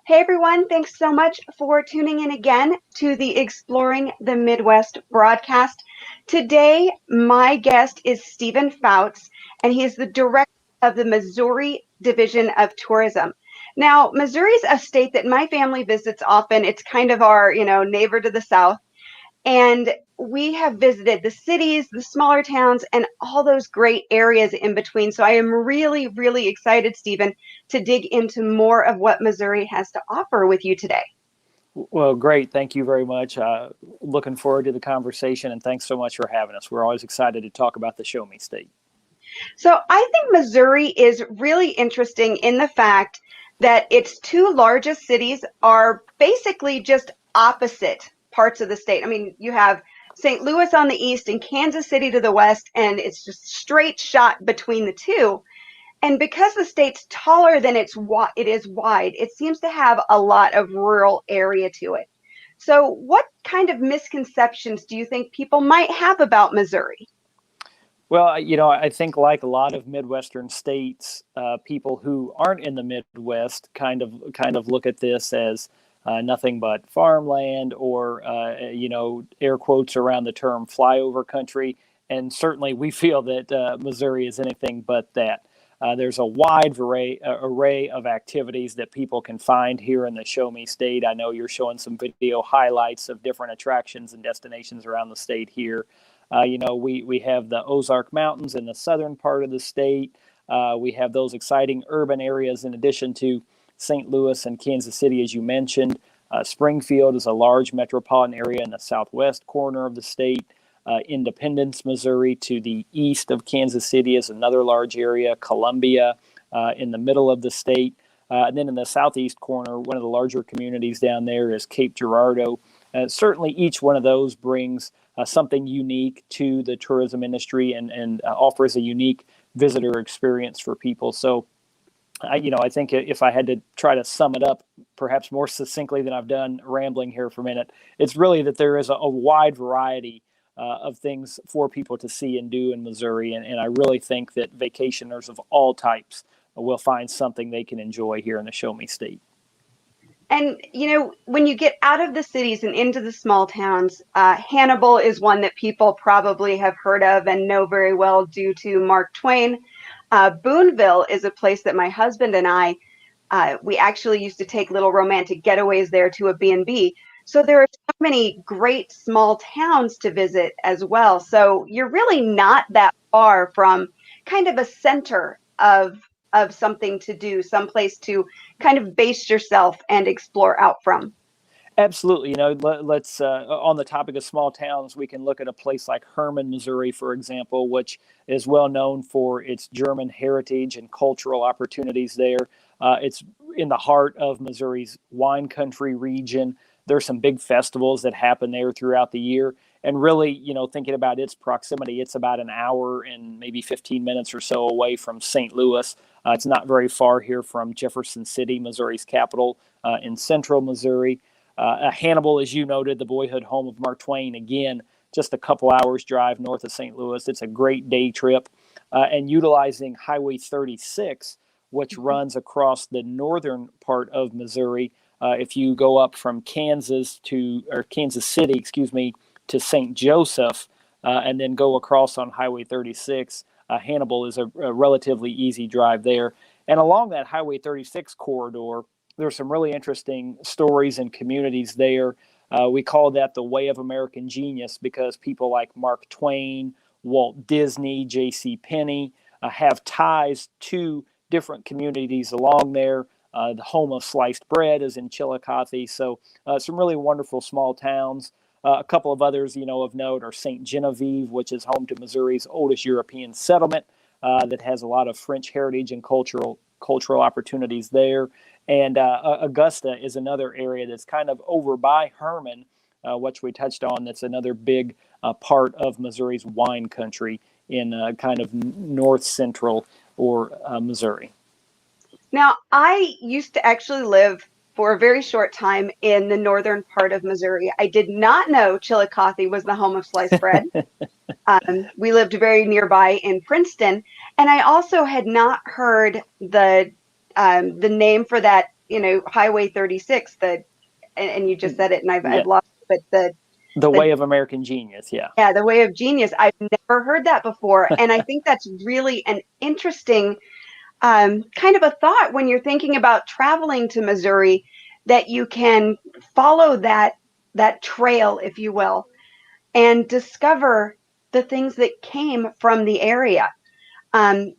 Hey everyone, thanks so much for tuning in again to the Exploring the Midwest broadcast. Today, my guest is Stephen Foutes, and he is the director of the Missouri Division of Tourism. Now, Missouri is a state that my family visits often. It's kind of our, neighbor to the south. And we have visited the cities, the smaller towns, and all those great areas in between. So I am really, really excited, Stephen, to dig into more of what Missouri has to offer with you today. Well, great. Thank you very much. Looking forward to the conversation, and thanks so much for having us. We're always excited to talk about the Show Me State. So I think Missouri is really interesting in the fact that its two largest cities are basically just opposite parts of the state. I mean, you have St. Louis on the east and Kansas City to the west, and it's just straight shot between the two. And because the state's taller than it is wide, it seems to have a lot of rural area to it. So what kind of misconceptions do you think people might have about Missouri? Well, I think like a lot of Midwestern states, people who aren't in the Midwest kind of look at this as nothing but farmland or air quotes around the term flyover country. And certainly we feel that Missouri is anything but that. There's a wide array of activities that people can find here in the Show Me State. I know you're showing some video highlights of different attractions and destinations around the state here. We have the Ozark Mountains in the southern part of the state. We have those exciting urban areas in addition to St. Louis and Kansas City, as you mentioned. Springfield is a large metropolitan area in the southwest corner of the state. Independence, Missouri, to the east of Kansas City is another large area. Columbia in the middle of the state. And then in the southeast corner, one of the larger communities down there is Cape Girardeau. Certainly each one of those brings something unique to the tourism industry and offers a unique visitor experience for people. So, I think if I had to try to sum it up, perhaps more succinctly than I've done rambling here for a minute, it's really that there is a wide variety of things for people to see and do in Missouri. And I really think that vacationers of all types will find something they can enjoy here in the Show Me State. And, when you get out of the cities and into the small towns, Hannibal is one that people probably have heard of and know very well due to Mark Twain. Boonville is a place that my husband and we actually used to take little romantic getaways there to a B&B. So there are so many great small towns to visit as well. So you're really not that far from kind of a center of something to do, someplace to kind of base yourself and explore out from. Absolutely. Let's on the topic of small towns, we can look at a place like Hermann, Missouri, for example, which is well known for its German heritage and cultural opportunities there. It's in the heart of Missouri's wine country region. There's some big festivals that happen there throughout the year. And really, thinking about its proximity, it's about an hour and maybe 15 minutes or so away from St. Louis. It's not very far here from Jefferson City, Missouri's capital, in central Missouri. Hannibal, as you noted, the boyhood home of Mark Twain, again, just a couple hours drive north of St. Louis. It's a great day trip. And utilizing Highway 36, which runs across the northern part of Missouri, if you go up from Kansas City, to St. Joseph, and then go across on Highway 36, Hannibal is a relatively easy drive there. And along that Highway 36 corridor, there's some really interesting stories and communities there. We call that the Way of American Genius because people like Mark Twain, Walt Disney, J.C. Penney have ties to different communities along there. The home of sliced bread is in Chillicothe. So some really wonderful small towns. A couple of others, of note are St. Genevieve, which is home to Missouri's oldest European settlement that has a lot of French heritage and cultural opportunities there. And Augusta is another area that's kind of over by Hermann, which we touched on. That's another big part of Missouri's wine country in kind of north central or Missouri. Now, I used to actually live for a very short time in the northern part of Missouri. I did not know Chillicothe was the home of sliced bread. We lived very nearby in Princeton, and I also had not heard the name for that Highway 36, and you just said it, and Yeah, I've lost it, but the the Way of American Genius. Yeah. yeah, the Way of Genius. I've never heard that before, and I think that's really an interesting kind of a thought when you're thinking about traveling to Missouri, that you can follow that trail, if you will, and discover the things that came from the area.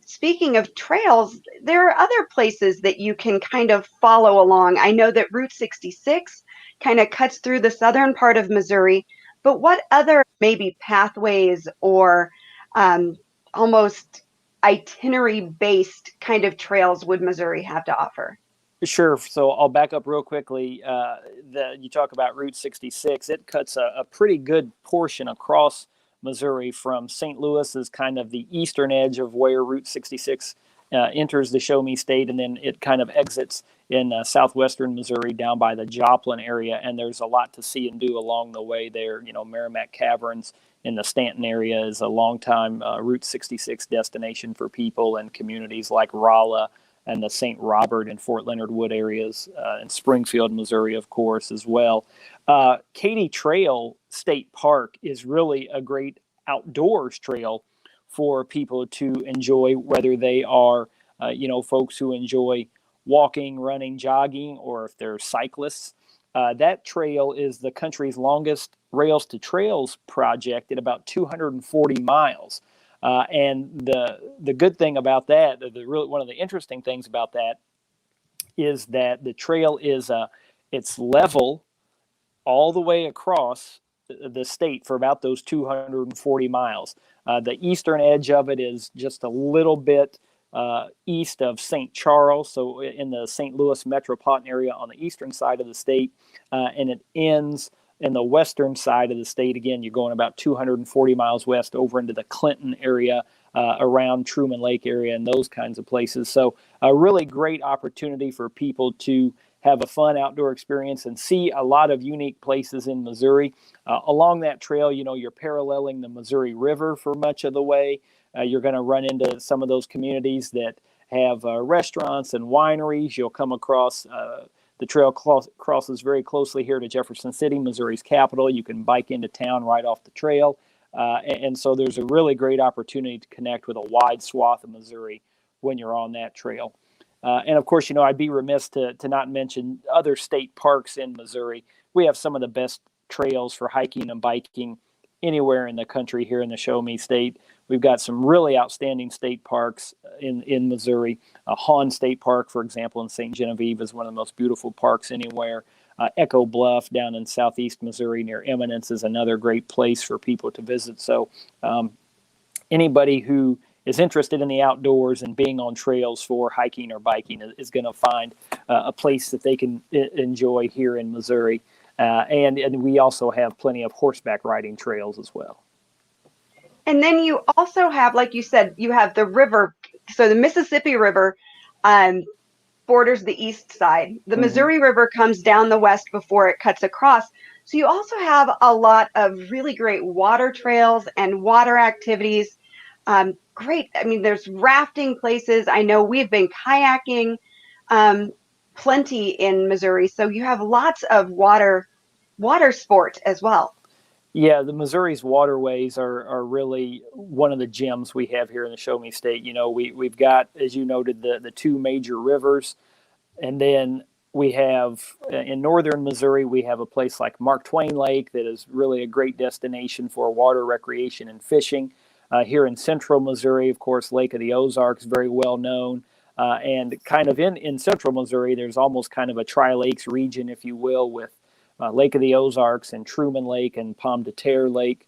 Speaking of trails, there are other places that you can kind of follow along. I know that Route 66 kind of cuts through the southern part of Missouri, but what other maybe pathways or um, almost itinerary based kind of trails would Missouri have to offer? Sure. So I'll back up real quickly. You talk about Route 66. It cuts a pretty good portion across Missouri from St. Louis is kind of the eastern edge of where Route 66 enters the Show Me State, and then it kind of exits in southwestern Missouri down by the Joplin area. And there's a lot to see and do along the way there. Merrimack Caverns in the Stanton area is a longtime Route 66 destination for people and communities like Rolla and the St. Robert and Fort Leonard Wood areas, and Springfield, Missouri, of course, as well. Katy Trail State Park is really a great outdoors trail for people to enjoy, whether they are, folks who enjoy walking, running, jogging, or if they're cyclists. That trail is the country's longest Rails to Trails project at about 240 miles. And the good thing about that, one of the interesting things about that, is that the trail is it's level all the way across the state for about those 240 miles. The eastern edge of it is just a little bit east of St. Charles, so in the St. Louis metropolitan area on the eastern side of the state, and it ends in the western side of the state. Again, you're going about 240 miles west over into the Clinton area, around Truman Lake area and those kinds of places. So a really great opportunity for people to have a fun outdoor experience and see a lot of unique places in Missouri. Along that trail, you're paralleling the Missouri River for much of the way. You're going to run into some of those communities that have restaurants and wineries. You'll come across the trail crosses very closely here to Jefferson City, Missouri's capital. You can bike into town right off the trail. And so there's a really great opportunity to connect with a wide swath of Missouri when you're on that trail. And of course, I'd be remiss to not mention other state parks in Missouri. We have some of the best trails for hiking and biking anywhere in the country here in the Show Me State. We've got some really outstanding state parks in Missouri. Hahn State Park, for example, in St. Genevieve is one of the most beautiful parks anywhere. Echo Bluff down in southeast Missouri near Eminence is another great place for people to visit. So anybody who is interested in the outdoors and being on trails for hiking or biking is going to find a place that they can enjoy here in Missouri. And we also have plenty of horseback riding trails as well. And then you also have, like you said, you have the river. So the Mississippi River um, borders the east side. The Mm-hmm. Missouri River comes down the west before it cuts across. So you also have a lot of really great water trails and water activities. Great. I mean, there's rafting places. I know we've been kayaking um, plenty in Missouri. So you have lots of water sport as well. Yeah, the Missouri's waterways are really one of the gems we have here in the Show Me State. We've got, as you noted, the two major rivers, and then we have in northern Missouri, we have a place like Mark Twain Lake that is really a great destination for water recreation and fishing. Here in central Missouri, of course, Lake of the Ozarks, very well known. And kind of in central Missouri, there's almost kind of a Tri-Lakes region, if you will, with Lake of the Ozarks and Truman Lake and Pomme de Terre Lake.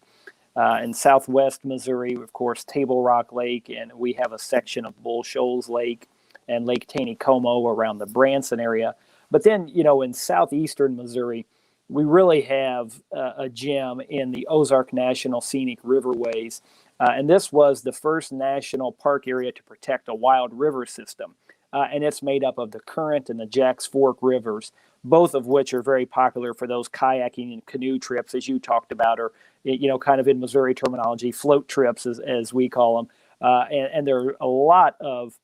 In southwest Missouri, of course, Table Rock Lake, and we have a section of Bull Shoals Lake and Lake Taneycomo around the Branson area. But then, in southeastern Missouri, we really have a gem in the Ozark National Scenic Riverways. And this was the first national park area to protect a wild river system. And it's made up of the Current and the Jacks Fork rivers, both of which are very popular for those kayaking and canoe trips, as you talked about, or, kind of in Missouri terminology, float trips, as we call them. And there are a lot of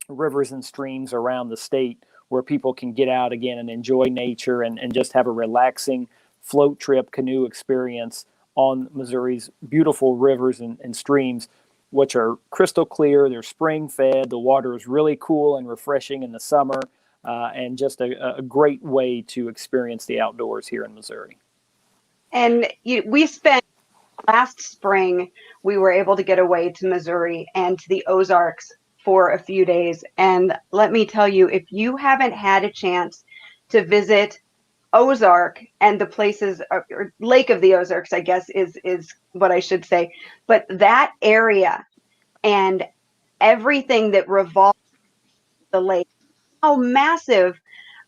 rivers and streams around the state where people can get out again and enjoy nature and just have a relaxing float trip canoe experience on Missouri's beautiful rivers and streams, which are crystal clear. They're spring fed. The water is really cool and refreshing in the summer, and just a great way to experience the outdoors here in Missouri. And we spent last spring, we were able to get away to Missouri and to the Ozarks for a few days. And let me tell you, if you haven't had a chance to visit Ozark and the places, or Lake of the Ozarks, I guess is what I should say, but that area and everything that revolves the lake, how massive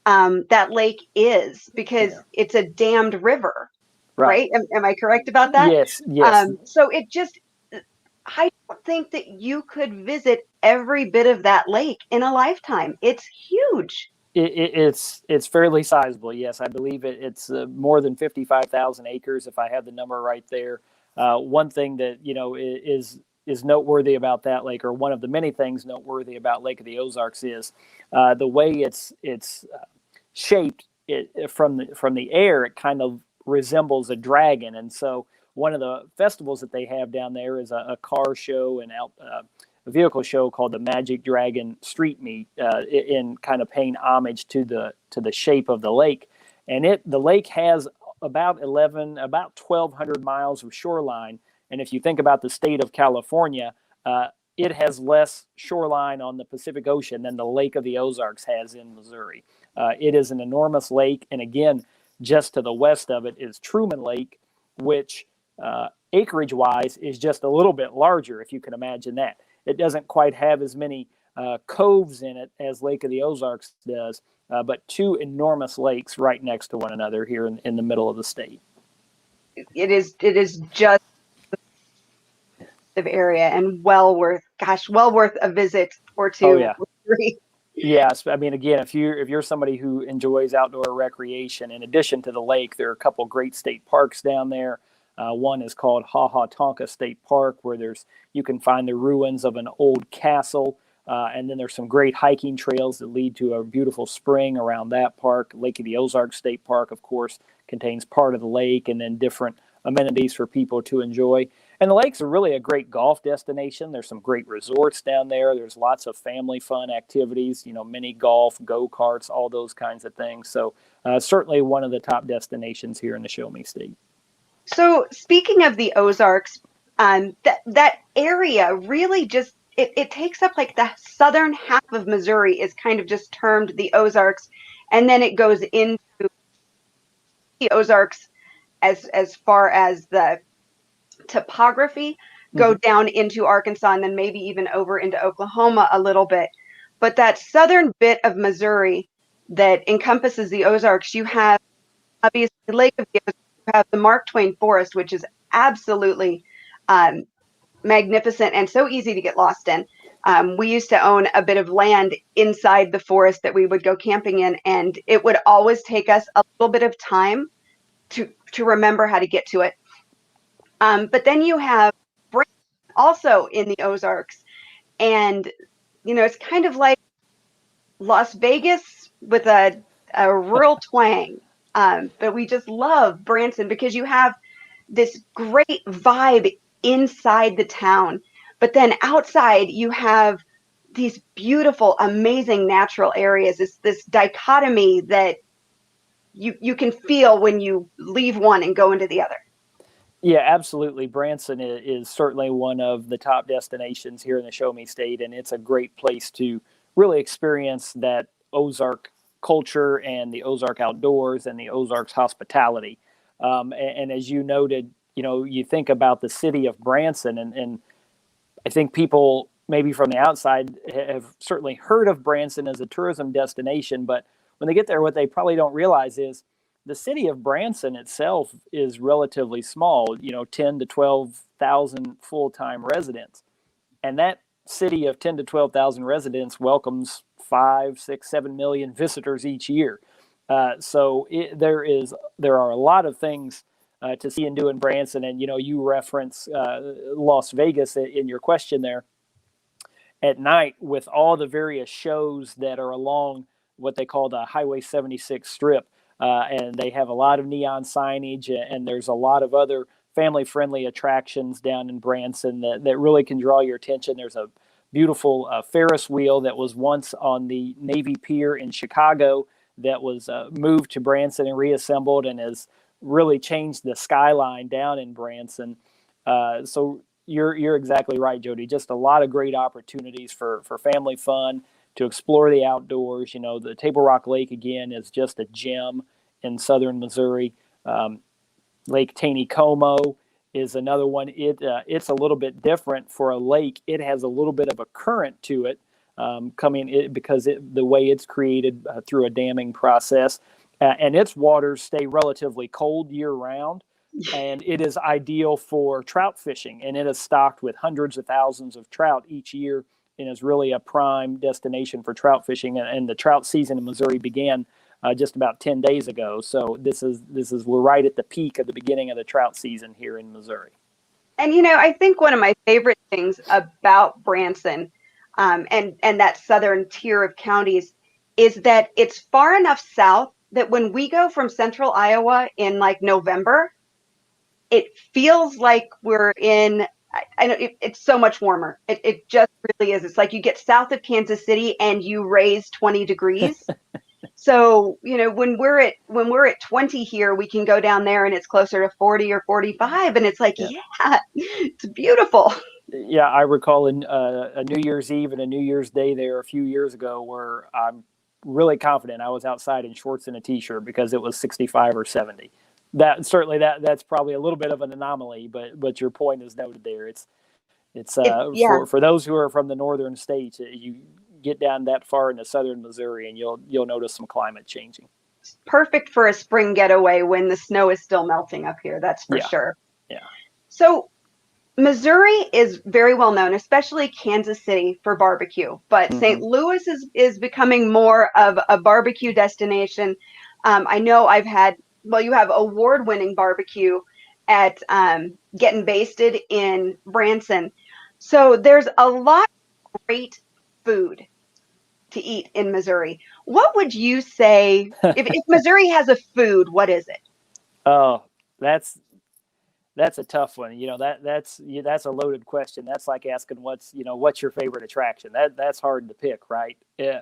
that lake is, because Yeah. it's a dammed river, Right. right? Am I correct about that? Yes. Yes. So it just, I don't think that you could visit every bit of that lake in a lifetime. It's huge. It's fairly sizable. Yes, I believe it's more than 55,000 acres, if I have the number right there. One thing that is noteworthy about that lake, or one of the many things noteworthy about Lake of the Ozarks, is the way it's shaped. From the air, it kind of resembles a dragon, and so one of the festivals that they have down there is a car show and a vehicle show called the Magic Dragon Street Meet, in kind of paying homage to the shape of the lake. And the lake has about 1,200 miles of shoreline. And if you think about the state of California, it has less shoreline on the Pacific Ocean than the Lake of the Ozarks has in Missouri. It is an enormous lake, and again, just to the west of it is Truman Lake, which acreage-wise is just a little bit larger, if you can imagine that. It doesn't quite have as many coves in it as Lake of the Ozarks does, but two enormous lakes right next to one another here in the middle of the state. It is just the area, and well worth a visit or Oh two yeah. or three. Yes, I mean, again, if you're somebody who enjoys outdoor recreation, in addition to the lake, there are a couple great state parks down there. One is called Ha Ha Tonka State Park, where you can find the ruins of an old castle, and then there's some great hiking trails that lead to a beautiful spring around that park. Lake of the Ozarks State Park, of course, contains part of the lake, and then different amenities for people to enjoy. And the lakes are really a great golf destination. There's some great resorts down there. There's lots of family fun activities, mini golf, go-karts, all those kinds of things. So certainly one of the top destinations here in the Show Me State. So speaking of the Ozarks, that area really just it takes up like the southern half of Missouri is kind of just termed the Ozarks, and then it goes into the Ozarks as far as the topography, go Mm-hmm. down into Arkansas, and then maybe even over into Oklahoma a little bit. But that southern bit of Missouri that encompasses the Ozarks, you have obviously Lake of the Ozarks, you have the Mark Twain Forest, which is absolutely um, magnificent and so easy to get lost in. We used to own a bit of land inside the forest that we would go camping in, and it would always take us a little bit of time to remember how to get to it. But then you have Branson also in the Ozarks, and it's kind of like Las Vegas with a rural twang. But we just love Branson because you have this great vibe inside the town, but then outside you have these beautiful, amazing natural areas. It's this dichotomy that you can feel when you leave one and go into the other. Yeah, absolutely. Branson is certainly one of the top destinations here in the Show Me State, and it's a great place to really experience that Ozark culture and the Ozark outdoors and the Ozarks hospitality. And as you noted, you think about the city of Branson, and I think people maybe from the outside have certainly heard of Branson as a tourism destination, but when they get there, what they probably don't realize is the city of Branson itself is relatively small, 10 to 12,000 full-time residents. And that city of 10 to 12,000 residents welcomes 5, 6, 7 million visitors each year. There are a lot of things to see and do in Branson. And, you reference Las Vegas in your question there. At night, with all the various shows that are along what they call the Highway 76 strip. And they have a lot of neon signage, and there's a lot of other family-friendly attractions down in Branson that really can draw your attention. There's a beautiful Ferris wheel that was once on the Navy Pier in Chicago that was moved to Branson and reassembled and has really changed the skyline down in Branson. So you're exactly right, Jody. Just a lot of great opportunities for family fun to explore the outdoors. You know, the Table Rock Lake again is just a gem in southern Missouri. Lake Taneycomo is another one. It's a little bit different for a lake. It has a little bit of a current to it because the way it's created through a damming process, and its waters stay relatively cold year round. And it is ideal for trout fishing, and it is stocked with hundreds of thousands of trout each year, and is really a prime destination for trout fishing. And the trout season in Missouri began just about 10 days ago. So we're right at the peak of the beginning of the trout season here in Missouri. And I think one of my favorite things about Branson, and that southern tier of counties, is that it's far enough south that when we go from central Iowa in like November, it feels like we're in. I know it's so much warmer. It just really is. It's like you get south of Kansas City and you raise 20 degrees. So, when we're at 20 here, we can go down there and it's closer to 40 or 45. And it's like, yeah, it's beautiful. Yeah, I recall a New Year's Eve and a New Year's Day there a few years ago where I'm really confident I was outside in shorts and a t-shirt because it was 65 or 70. That's probably a little bit of an anomaly, but your point is noted there. It's Yeah, for those who are from the northern states, you get down that far into southern Missouri and you'll notice some climate changing. perfect for a spring getaway when the snow is still melting up here. That's for sure. Yeah. So Missouri is very well known, especially Kansas City, for barbecue, but St. Louis is becoming more of a barbecue destination. I know you have award-winning barbecue at Getting Basted in Branson. So there's a lot of great food to eat in Missouri. What would you say, if Missouri has a food, what is it? Oh, that's a tough one. That's a loaded question. That's like asking what's your favorite attraction. That's hard to pick, right? Yeah,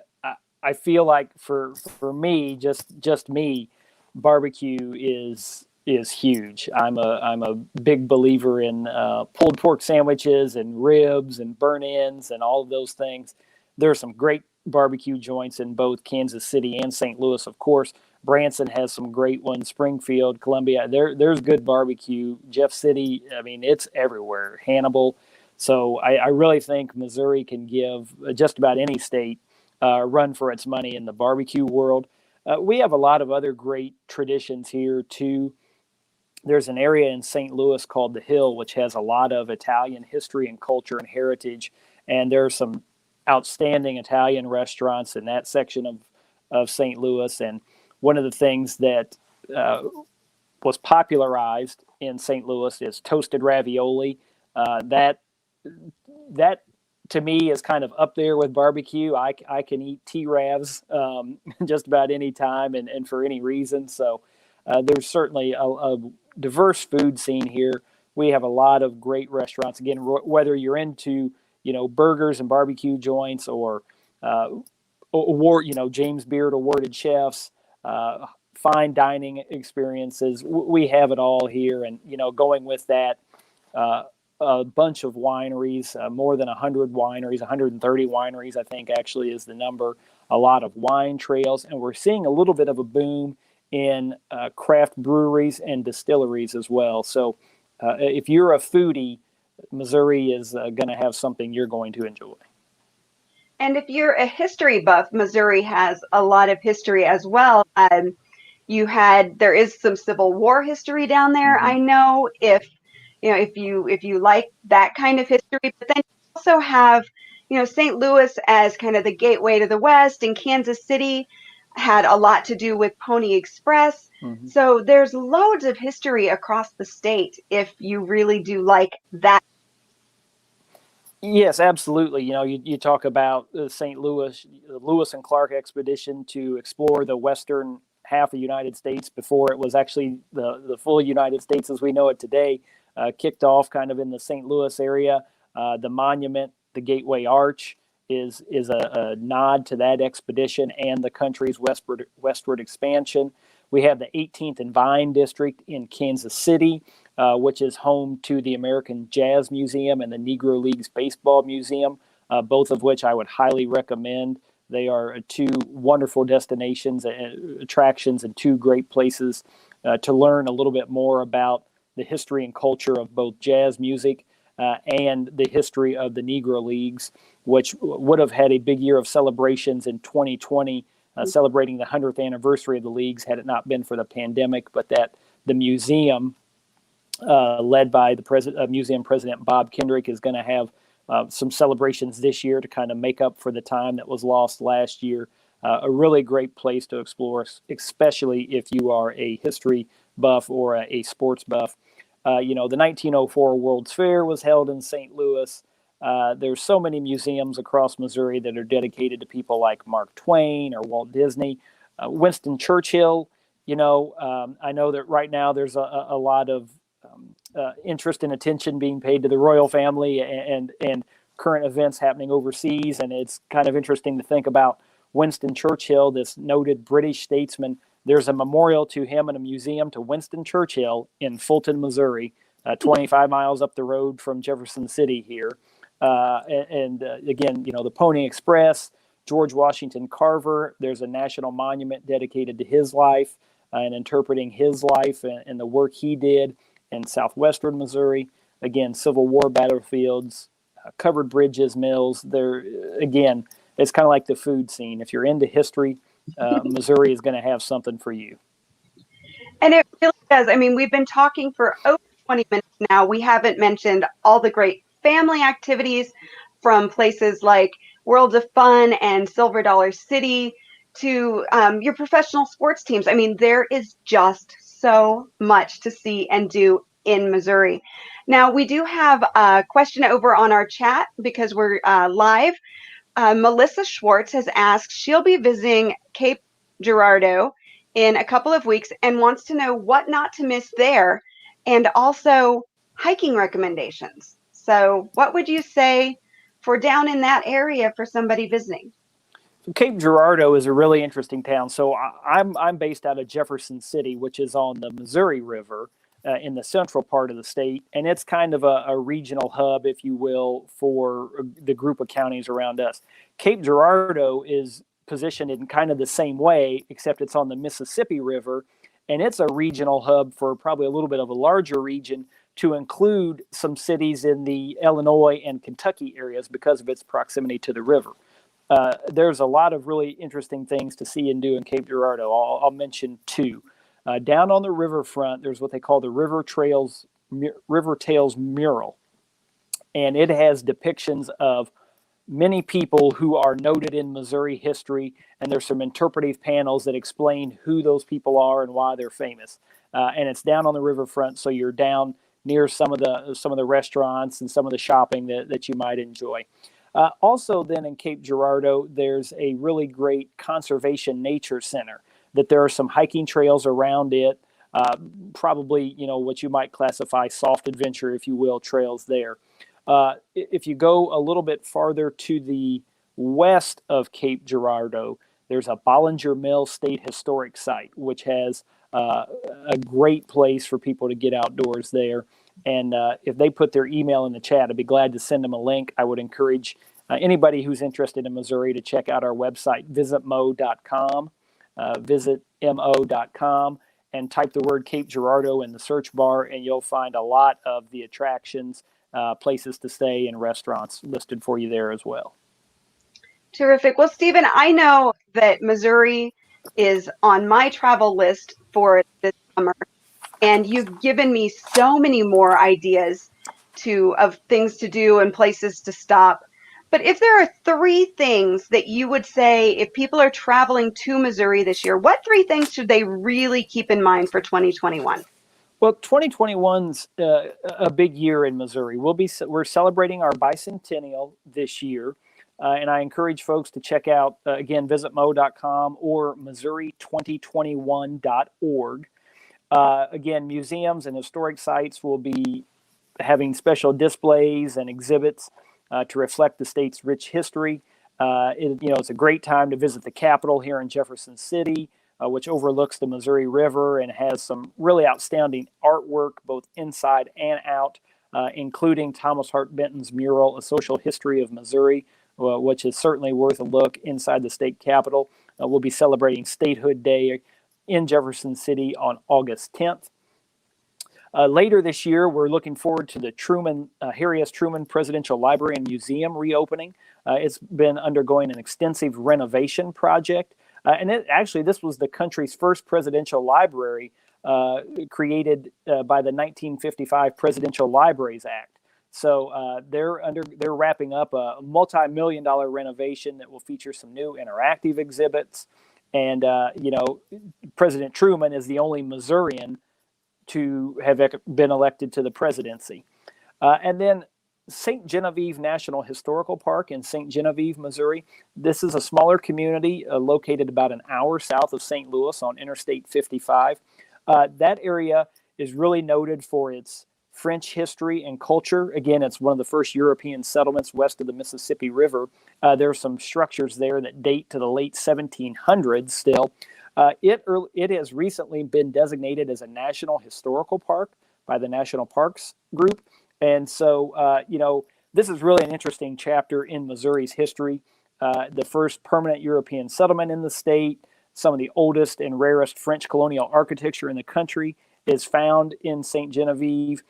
I feel like for me, just me, barbecue is huge. I'm a big believer in pulled pork sandwiches and ribs and burnt ends and all of those things. There are some great barbecue joints in both Kansas City and St. Louis, of course. Branson has some great ones. Springfield, Columbia, there's good barbecue. Jeff City, I mean, it's everywhere. Hannibal. So I really think Missouri can give just about any state a run for its money in the barbecue world. We have a lot of other great traditions here too. There's an area in St. Louis called the Hill, which has a lot of Italian history and culture and heritage. And there are some outstanding Italian restaurants in that section of St. Louis. And one of the things that was popularized in St. Louis is toasted ravioli. That to me is kind of up there with barbecue. I can eat T-Ravs just about any time and for any reason. So there's certainly a diverse food scene here. We have a lot of great restaurants. Again, whether you're into burgers and barbecue joints or James Beard awarded chefs, fine dining experiences. We have it all here, and going with that, a bunch of wineries, more than 100 wineries, 130 wineries, I think actually is the number. A lot of wine trails, and we're seeing a little bit of a boom in craft breweries and distilleries as well. So, if you're a foodie, Missouri is going to have something you're going to enjoy. And if you're a history buff, Missouri has a lot of history as well. There is some Civil War history down there. Mm-hmm. I know if you like that kind of history, but then you also have, St. Louis as kind of the gateway to the West, and Kansas City had a lot to do with Pony Express. Mm-hmm. So there's loads of history across the state if you really do like that. Yes, absolutely. You talk about the St. Louis, Lewis and Clark expedition to explore the western half of the United States before it was actually the full United States as we know it today. Kicked off kind of in the St. Louis area. The monument, the Gateway Arch, is a nod to that expedition and the country's westward expansion. We have the 18th and Vine District in Kansas City, which is home to the American Jazz Museum and the Negro Leagues Baseball Museum, both of which I would highly recommend. They are two wonderful destinations, attractions, and two great places to learn a little bit more about the history and culture of both jazz music and the history of the Negro Leagues, which would have had a big year of celebrations in 2020, celebrating the 100th anniversary of the leagues had it not been for the pandemic, but that the museum led by the museum president Bob Kendrick, is going to have some celebrations this year to kind of make up for the time that was lost last year. A really great place to explore, especially if you are a history buff or a sports buff. The 1904 World's Fair was held in St. Louis. There's so many museums across Missouri that are dedicated to people like Mark Twain or Walt Disney. Winston Churchill, I know that right now there's a lot of interest and attention being paid to the royal family and current events happening overseas. And it's kind of interesting to think about Winston Churchill, this noted British statesman. There's a memorial to him and a museum to Winston Churchill in Fulton, Missouri, 25 miles up the road from Jefferson City here. Again, the Pony Express, George Washington Carver, there's a national monument dedicated to his life and interpreting his life and the work he did in southwestern Missouri. Again, Civil War battlefields, covered bridges, mills. There again, it's kind of like the food scene. If you're into history, Missouri is going to have something for you. And it really does. I mean, we've been talking for over 20 minutes now. We haven't mentioned all the great family activities from places like Worlds of Fun and Silver Dollar City to your professional sports teams. I mean, there is just so much to see and do in Missouri. Now, we do have a question over on our chat because we're live. Melissa Schwartz has asked, she'll be visiting Cape Girardeau in a couple of weeks and wants to know what not to miss there and also hiking recommendations. So what would you say for down in that area for somebody visiting? So Cape Girardeau is a really interesting town. So I'm based out of Jefferson City, which is on the Missouri River in the central part of the state, and it's kind of a regional hub, if you will, for the group of counties around us. Cape Girardeau is positioned in kind of the same way, except it's on the Mississippi River, and it's a regional hub for probably a little bit of a larger region to include some cities in the Illinois and Kentucky areas because of its proximity to the river. There's a lot of really interesting things to see and do in Cape Girardeau. I'll mention two. Down on the riverfront, there's what they call the River Tales mural, and it has depictions of many people who are noted in Missouri history, and there's some interpretive panels that explain who those people are and why they're famous. And it's down on the riverfront, so you're down near some of the restaurants and some of the shopping that you might enjoy. Also, then in Cape Girardeau, there's a really great conservation nature center. That there are some hiking trails around it, probably what you might classify soft adventure, if you will, trails there. If you go a little bit farther to the west of Cape Girardeau, there's a Bollinger Mill State Historic Site, which has a great place for people to get outdoors there. And if they put their email in the chat, I'd be glad to send them a link. I would encourage anybody who's interested in Missouri to check out our website, visitmo.com. Visit mo.com and type the word Cape Girardeau in the search bar, and you'll find a lot of the attractions, places to stay, and restaurants listed for you there as well. Terrific. Well, Stephen, I know that Missouri is on my travel list for this summer, and you've given me so many more ideas of things to do and places to stop. But if there are three things that you would say if people are traveling to Missouri this year, what three things should they really keep in mind for 2021? Well, 2021's a big year in Missouri. We're celebrating our bicentennial this year, and I encourage folks to check out again, visit mo.com or missouri2021.org. Again, museums and historic sites will be having special displays and exhibits to reflect the state's rich history. It's a great time to visit the Capitol here in Jefferson City, which overlooks the Missouri River and has some really outstanding artwork both inside and out, including Thomas Hart Benton's mural, A Social History of Missouri, which is certainly worth a look inside the state capitol. We'll be celebrating Statehood Day in Jefferson City on August 10th. Later this year, we're looking forward to the Harry S. Truman Presidential Library and Museum reopening. It's been undergoing an extensive renovation project. This was the country's first presidential library created by the 1955 Presidential Libraries Act. So they're wrapping up a multi-million-dollar renovation that will feature some new interactive exhibits. And President Truman is the only Missourian to have been elected to the presidency. And then St. Genevieve National Historical Park in St. Genevieve, Missouri. This is a smaller community located about an hour south of St. Louis on Interstate 55. That area is really noted for its French history and culture. Again, it's one of the first European settlements west of the Mississippi River. There are some structures there that date to the late 1700s still. It has recently been designated as a National Historical Park by the National Parks Group. And so, this is really an interesting chapter in Missouri's history. The first permanent European settlement in the state, some of the oldest and rarest French colonial architecture in the country is found in St. Genevieve,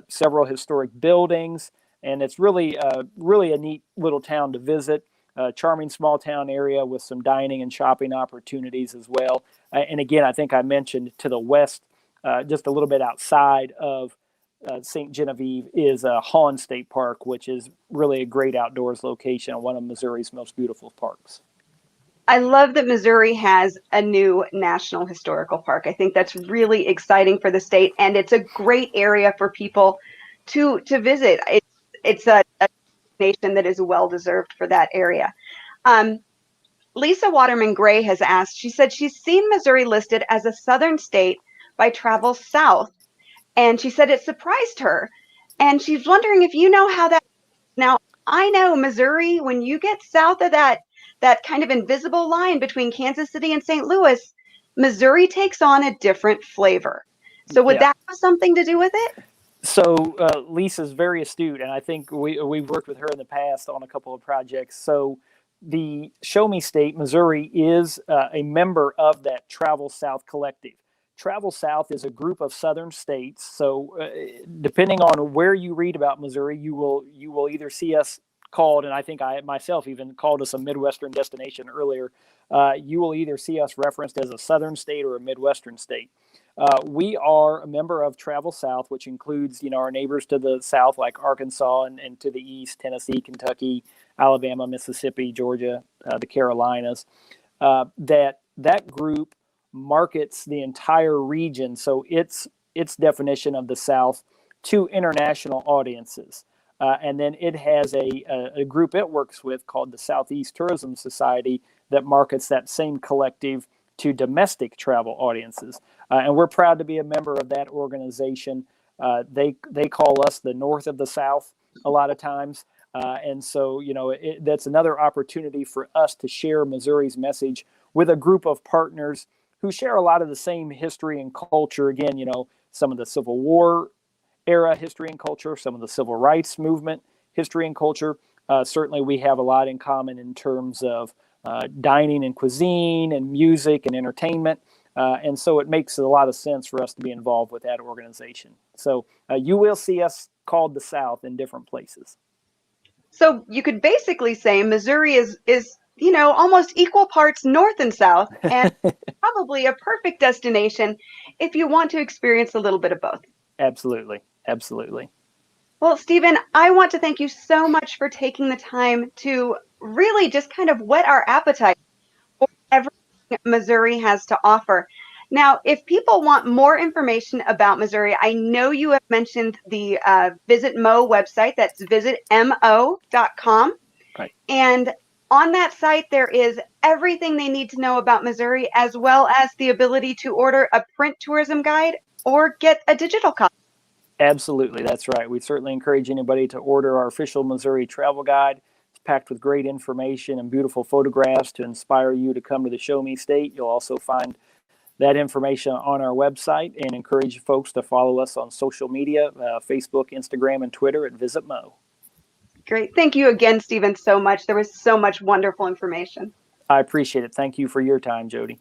several historic buildings, and it's really a neat little town to visit. Charming small town area with some dining and shopping opportunities as well. And again, I think I mentioned to the west, just a little bit outside of St. Genevieve, is Hawn State Park, which is really a great outdoors location and one of Missouri's most beautiful parks. I love that Missouri has a new National Historical Park. I think that's really exciting for the state, and it's a great area for people to visit. It's a nation that is well deserved for that area. Lisa Waterman Gray has asked, she said she's seen Missouri listed as a southern state by Travel South, and she said it surprised her. And she's wondering if you know how that is. Now, I know Missouri, when you get south of that kind of invisible line between Kansas City and St. Louis, Missouri takes on a different flavor. So would that have something to do with it? So Lisa's very astute, and I think we've worked with her in the past on a couple of projects. So the Show Me State, Missouri, is a member of that Travel South collective. Travel South is a group of southern states. So depending on where you read about Missouri, you will either see us called, and I think I myself even called us a Midwestern destination earlier. You will either see us referenced as a southern state or a Midwestern state. We are a member of Travel South, which includes, our neighbors to the south, like Arkansas, and to the east, Tennessee, Kentucky, Alabama, Mississippi, Georgia, the Carolinas. That group markets the entire region, so its definition of the South, to international audiences. And then it has a group it works with called the Southeast Tourism Society that markets that same collective to domestic travel audiences. And we're proud to be a member of that organization. They call us the North of the South a lot of times. And so, that's another opportunity for us to share Missouri's message with a group of partners who share a lot of the same history and culture. Again, some of the Civil War era history and culture, some of the Civil Rights Movement history and culture. Certainly we have a lot in common in terms of dining and cuisine and music and entertainment. And so it makes a lot of sense for us to be involved with that organization. So you will see us called the South in different places. So you could basically say Missouri is almost equal parts north and south, and probably a perfect destination if you want to experience a little bit of both. Absolutely. Absolutely. Well, Stephen, I want to thank you so much for taking the time to really just kind of whet our appetite for everything Missouri has to offer. Now, if people want more information about Missouri, I know you have mentioned the Visit Mo website. That's visitmo.com. Right. And on that site, there is everything they need to know about Missouri, as well as the ability to order a print tourism guide or get a digital copy. Absolutely, that's right. We certainly encourage anybody to order our official Missouri travel guide. It's packed with great information and beautiful photographs to inspire you to come to the Show Me State. You'll also find that information on our website and encourage folks to follow us on social media, Facebook, Instagram, and Twitter at Visit Mo. Great. Thank you again, Stephen, so much. There was so much wonderful information. I appreciate it. Thank you for your time, Jody.